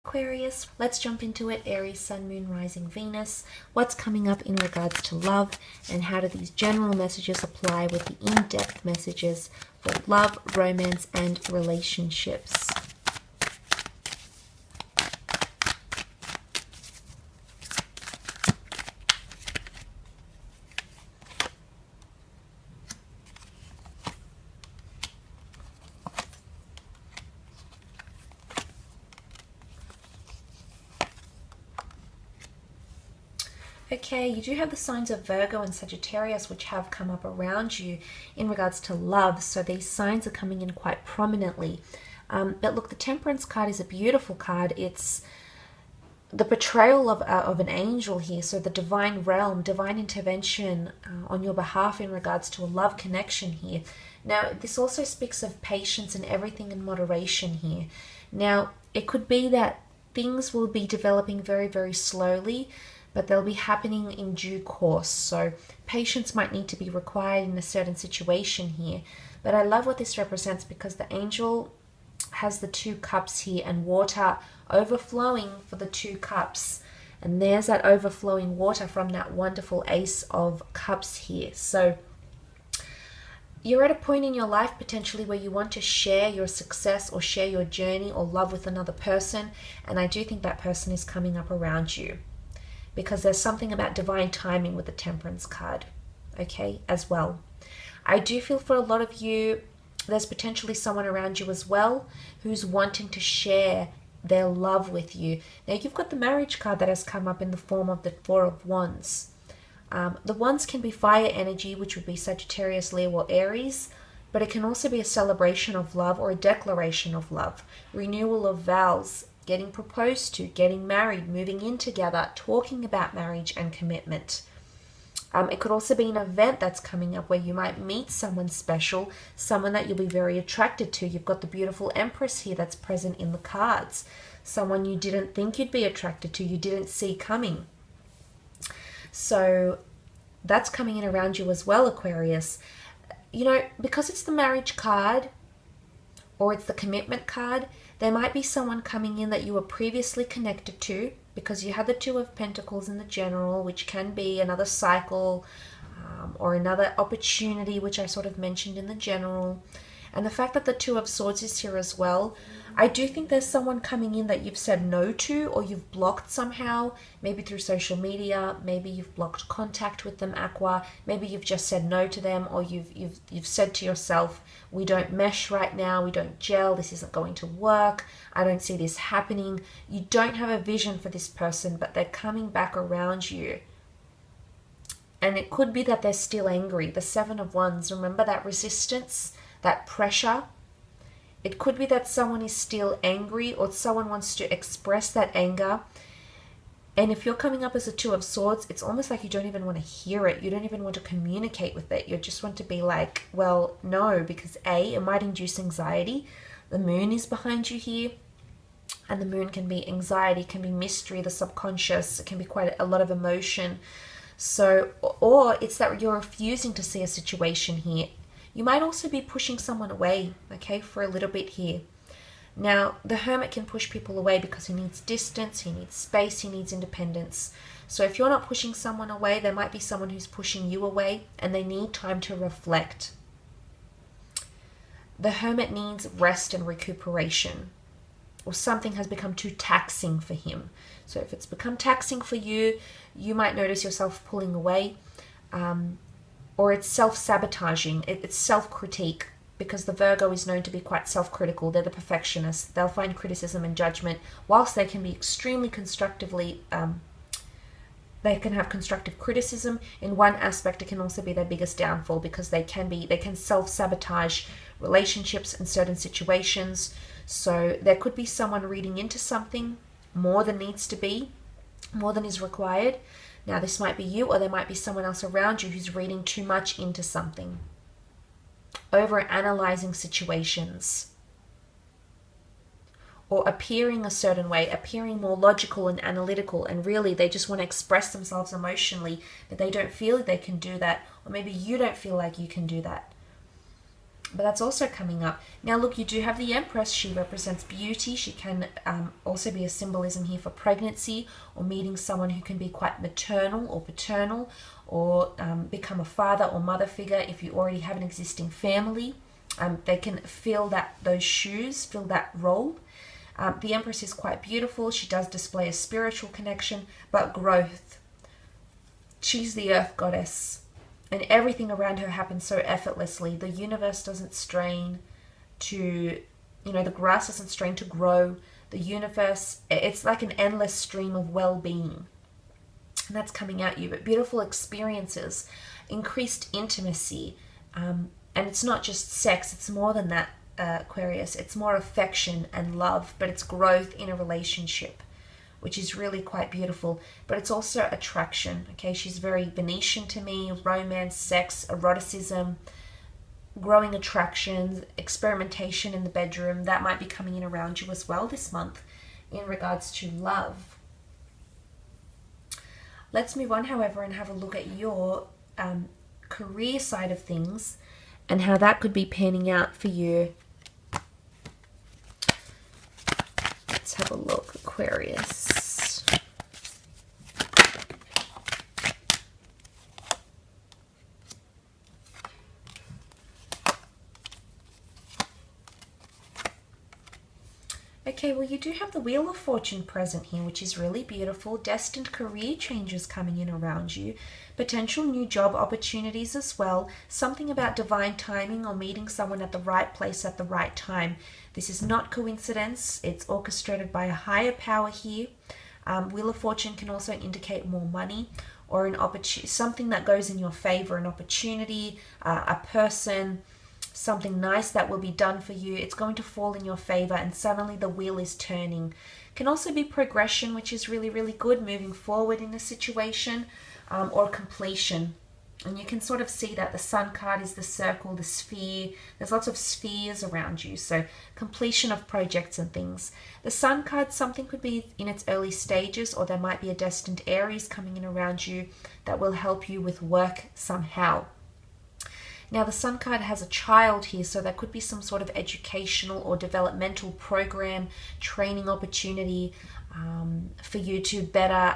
Aquarius, let's jump into it. Aries, Sun, Moon, Rising, Venus. What's coming up in regards to love, and how do these general messages apply with the in-depth messages for love, romance, and relationships? Okay, you do have the signs of Virgo and Sagittarius, which have come up around you in regards to love. So these signs are coming in quite prominently. But look, the Temperance card is a beautiful card. It's the portrayal of an angel here. So the divine realm, divine intervention on your behalf in regards to a love connection here. Now, this also speaks of patience and everything in moderation here. Now, it could be that things will be developing very, very slowly, but they'll be happening in due course. So patience might need to be required in a certain situation here. But I love what this represents, because the angel has the 2 cups here and water overflowing for the 2 cups. And there's that overflowing water from that wonderful Ace of Cups here. So you're at a point in your life potentially where you want to share your success or share your journey or love with another person. And I do think that person is coming up around you, because there's something about divine timing with the Temperance card, okay, as well. I do feel for a lot of you, there's potentially someone around you as well who's wanting to share their love with you. Now, you've got the Marriage card that has come up in the form of the 4 of Wands. The Wands can be fire energy, which would be Sagittarius, Leo, or Aries, but it can also be a celebration of love or a declaration of love, renewal of vows, getting proposed to, getting married, moving in together, talking about marriage and commitment. It could also be an event that's coming up where you might meet someone special, someone that you'll be very attracted to. You've got the beautiful Empress here that's present in the cards. Someone you didn't think you'd be attracted to, you didn't see coming. So that's coming in around you as well, Aquarius. You know, because it's the Marriage card or it's the Commitment card, there might be someone coming in that you were previously connected to, because you had the 2 of Pentacles in the general, which can be another cycle or another opportunity, which I sort of mentioned in the general. And the fact that the 2 of Swords is here as well, I do think there's someone coming in that you've said no to, or you've blocked somehow, maybe through social media, maybe you've blocked contact with them, Aqua, maybe you've just said no to them, or you've said to yourself, we don't mesh right now, we don't gel, this isn't going to work, I don't see this happening. You don't have a vision for this person, but they're coming back around you. And it could be that they're still angry. The 7 of Wands, remember that resistance, that pressure? It could be that someone is still angry, or someone wants to express that anger. And if you're coming up as a 2 of Swords, it's almost like you don't even want to hear it. You don't even want to communicate with it. You just want to be like, well, no, because A, it might induce anxiety. The Moon is behind you here. And the Moon can be anxiety, can be mystery, the subconscious. It can be quite a lot of emotion. So, or it's that you're refusing to see a situation here. You might also be pushing someone away, okay, for a little bit here. Now, the Hermit can push people away because he needs distance, he needs space, he needs independence. So if you're not pushing someone away, there might be someone who's pushing you away, and they need time to reflect. The Hermit needs rest and recuperation, or something has become too taxing for him. So if it's become taxing for you, you might notice yourself pulling away. Or it's self-sabotaging, it's self-critique, because the Virgo is known to be quite self-critical. They're the perfectionists. They'll find criticism and judgment, whilst they can be extremely constructively, they can have constructive criticism. In one aspect, it can also be their biggest downfall, because they can self-sabotage relationships in certain situations. So there could be someone reading into something more than needs to be, more than is required. Now, this might be you, or there might be someone else around you who's reading too much into something, over-analyzing situations, or appearing a certain way, appearing more logical and analytical, and really they just want to express themselves emotionally, but they don't feel they can do that, or maybe you don't feel like you can do that. but that's also coming up. Now look, you do have the Empress. She represents beauty. She can also be a symbolism here for pregnancy or meeting someone who can be quite maternal or paternal, or become a father or mother figure if you already have an existing family. They can fill those shoes, fill that role. The Empress is quite beautiful. She does display a spiritual connection, but growth. She's the earth goddess, and everything around her happens so effortlessly. The universe doesn't strain to, the grass doesn't strain to grow. The universe, it's like an endless stream of well-being. And that's coming at you. But beautiful experiences, increased intimacy, and it's not just sex. It's more than that, Aquarius. It's more affection and love, but it's growth in a relationship, which is really quite beautiful. But it's also attraction. Okay, she's very Venetian to me. Romance, sex, eroticism, growing attractions, experimentation in the bedroom. That might be coming in around you as well this month in regards to love. Let's move on, however, and have a look at your career side of things and how that could be panning out for you. Let's have a look, Aquarius. Okay, well, you do have the Wheel of Fortune present here, which is really beautiful. Destined career changes coming in around you. Potential new job opportunities as well. Something about divine timing or meeting someone at the right place at the right time. This is not coincidence. It's orchestrated by a higher power here. Wheel of Fortune can also indicate more money or an opportunity, something that goes in your favor, an opportunity, a person, something nice that will be done for you. It's going to fall in your favor, and suddenly the wheel is turning. Can also be progression, which is really, really good, moving forward in a situation, or completion. And you can sort of see that the Sun card is the circle, the sphere. There's lots of spheres around you, so completion of projects and things. The Sun card, something could be in its early stages, or there might be a destined Aries coming in around you that will help you with work somehow. Now, the Sun card has a child here, so there could be some sort of educational or developmental program, training opportunity for you to better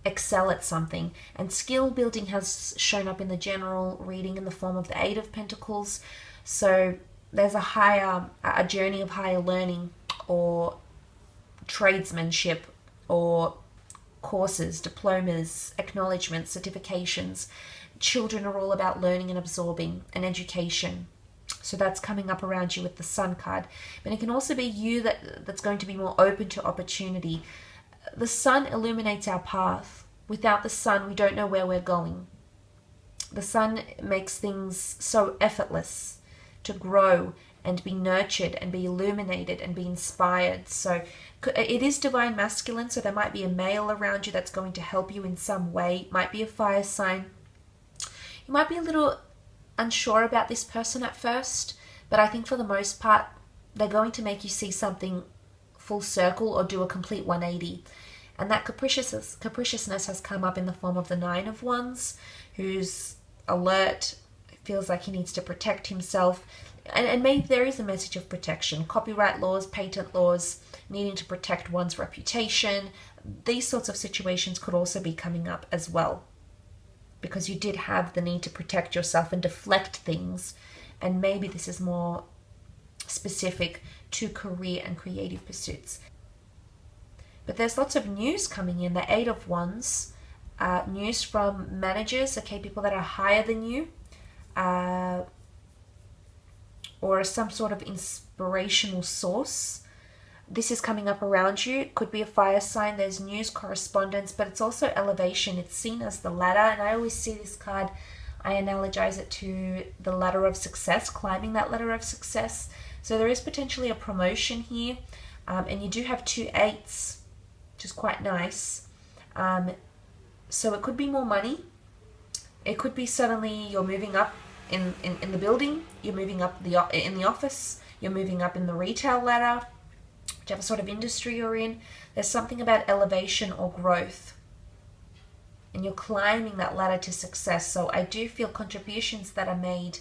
excel at something. And skill building has shown up in the general reading in the form of the Eight of Pentacles. So there's a journey of higher learning or tradesmanship or courses, diplomas, acknowledgements, certifications. Children are all about learning and absorbing and education. So that's coming up around you with the Sun card. But it can also be you that's going to be more open to opportunity. The Sun illuminates our path. Without the Sun, we don't know where we're going. The Sun makes things so effortless to grow and be nurtured and be illuminated and be inspired. So it is divine masculine, so there might be a male around you that's going to help you in some way. It might be a fire sign. You might be a little unsure about this person at first, but I think for the most part, they're going to make you see something full circle or do a complete 180. And that capriciousness has come up in the form of the Nine of Wands, who's alert, feels like he needs to protect himself. And maybe there is a message of protection. Copyright laws, patent laws, needing to protect one's reputation. These sorts of situations could also be coming up as well, because you did have the need to protect yourself and deflect things. And maybe this is more specific to career and creative pursuits. But there's lots of news coming in. The Eight of Wands, news from managers, okay, people that are higher than you, or some sort of inspirational source. This is coming up around you. It could be a fire sign. There's news, correspondence, but it's also elevation. It's seen as the ladder, and I always see this card, I analogize it to the ladder of success, climbing that ladder of success. So there is potentially a promotion here, and you do have 2 8s, which is quite nice. So it could be more money. It could be suddenly you're moving up in the building, you're moving up in the office, you're moving up in the retail ladder, whichever sort of industry you're in. There's something about elevation or growth, and you're climbing that ladder to success. So I do feel contributions that are made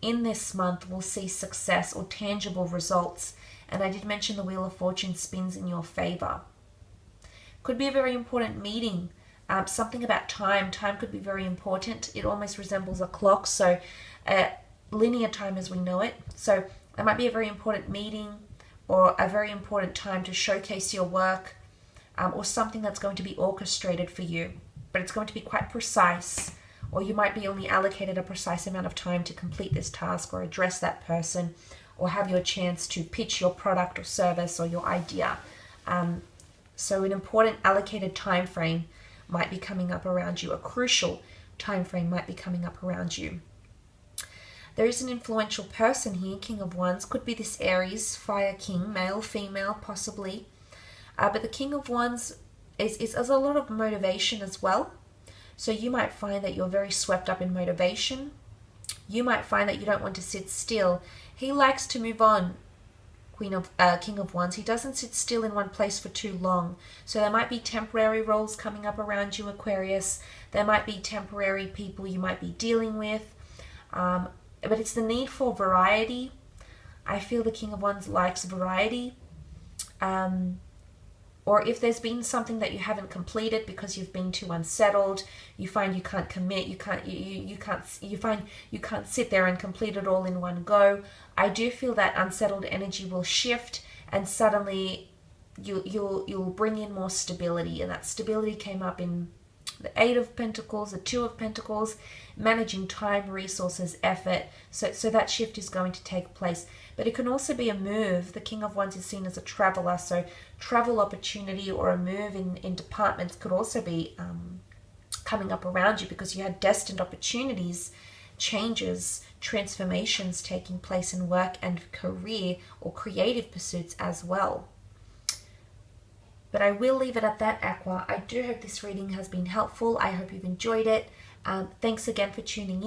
in this month will see success or tangible results. And I did mention the Wheel of Fortune spins in your favor. Could be a very important meeting. Something about time. Time could be very important. It almost resembles a clock, so linear time as we know it. So it might be a very important meeting or a very important time to showcase your work, or something that's going to be orchestrated for you. But it's going to be quite precise, or you might be only allocated a precise amount of time to complete this task or address that person or have your chance to pitch your product or service or your idea. So an important allocated time frame might be coming up around you. A crucial time frame might be coming up around you. There is an influential person here, King of Wands. Could be this Aries, Fire King, male, female, possibly. But the King of Wands is a lot of motivation as well. So you might find that you're very swept up in motivation. You might find that you don't want to sit still. He likes to move on, King of Wands. He doesn't sit still in one place for too long. So there might be temporary roles coming up around you, Aquarius. There might be temporary people you might be dealing with. But it's the need for variety. I feel the King of Wands likes variety. Or if there's been something that you haven't completed because you've been too unsettled, you find you can't commit, you find you can't sit there and complete it all in one go. I do feel that unsettled energy will shift, and suddenly you'll bring in more stability, and that stability came up in the Eight of Pentacles, the Two of Pentacles, managing time, resources, effort. So that shift is going to take place. But it can also be a move. The King of Wands is seen as a traveler, so travel opportunity or a move in departments could also be coming up around you, because you had destined opportunities, changes, transformations taking place in work and career or creative pursuits as well. But I will leave it at that, Aqua. I do hope this reading has been helpful. I hope you've enjoyed it. Thanks again for tuning in.